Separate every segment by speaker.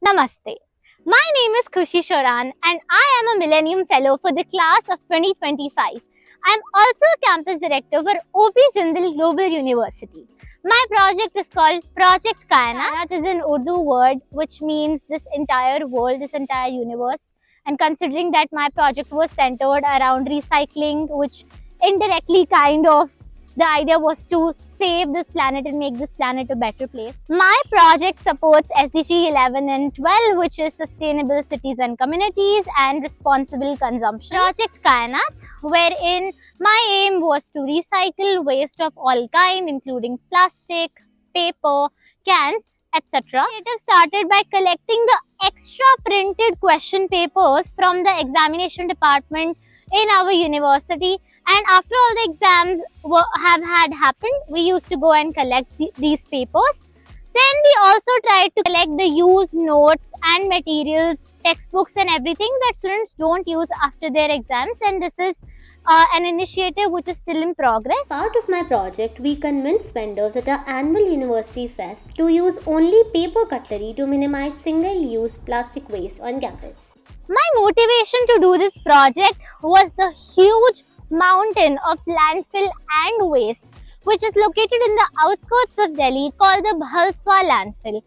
Speaker 1: Namaste. My name is Khushi Shoran and I am a Millennium Fellow for the class of 2025. I am also a campus director for OP Jindal Global University. My project is called Project Kainat. Is an Urdu word which means this entire world, this entire universe. And considering that my project was centered around recycling, which indirectly kind of the idea was to save this planet and make this planet a better place. My project supports SDG 11 and 12, which is Sustainable Cities and Communities and Responsible Consumption. Project Kainat, wherein my aim was to recycle waste of all kind, including plastic, paper, cans, etc. It started by collecting the extra printed question papers from the examination department in our university, and after all the exams have had happened, we used to go and collect these papers. Then we also tried to collect the used notes and materials, textbooks and everything that students don't use after their exams, and this is an initiative which is still in progress.
Speaker 2: Part of my project, we convinced vendors at our annual university fest to use only paper cutlery to minimize single-use plastic waste on campus.
Speaker 1: My motivation to do this project was the huge mountain of landfill and waste which is located in the outskirts of Delhi called the Bhalswa landfill.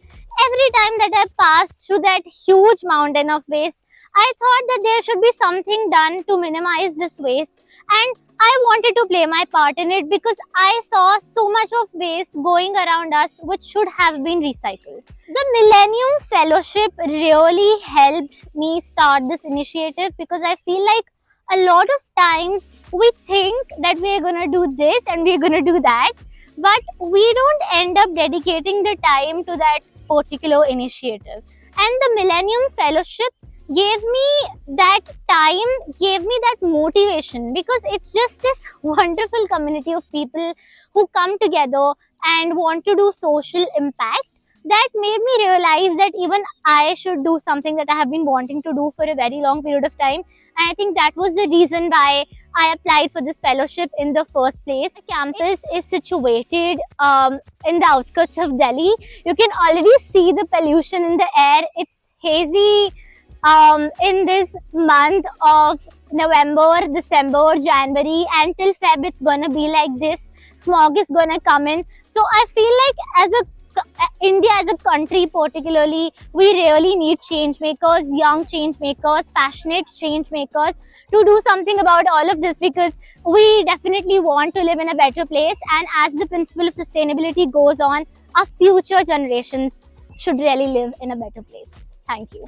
Speaker 1: Every time that I passed through that huge mountain of waste, I thought that there should be something done to minimize this waste, and I wanted to play my part in it because I saw so much of waste going around us which should have been recycled. The Millennium Fellowship really helped me start this initiative because I feel like a lot of times we think that we are going to do this and we are going to do that, but we don't end up dedicating the time to that particular initiative. And the Millennium Fellowship gave me that time, gave me that motivation, because it's just this wonderful community of people who come together and want to do social impact that made me realize that even I should do something that I have been wanting to do for a very long period of time. And I think that was the reason why I applied for this fellowship in the first place. The campus is situated in the outskirts of Delhi. You can already see the pollution in the air. It's hazy in this month of November, December, January, until Feb. It's gonna be like this. Smog is gonna come in. So I feel like as a India as a country particularly, we really need change makers, young change makers, passionate change makers to do something about all of this, because we definitely want to live in a better place, and as the principle of sustainability goes on, our future generations should really live in a better place. Thank you.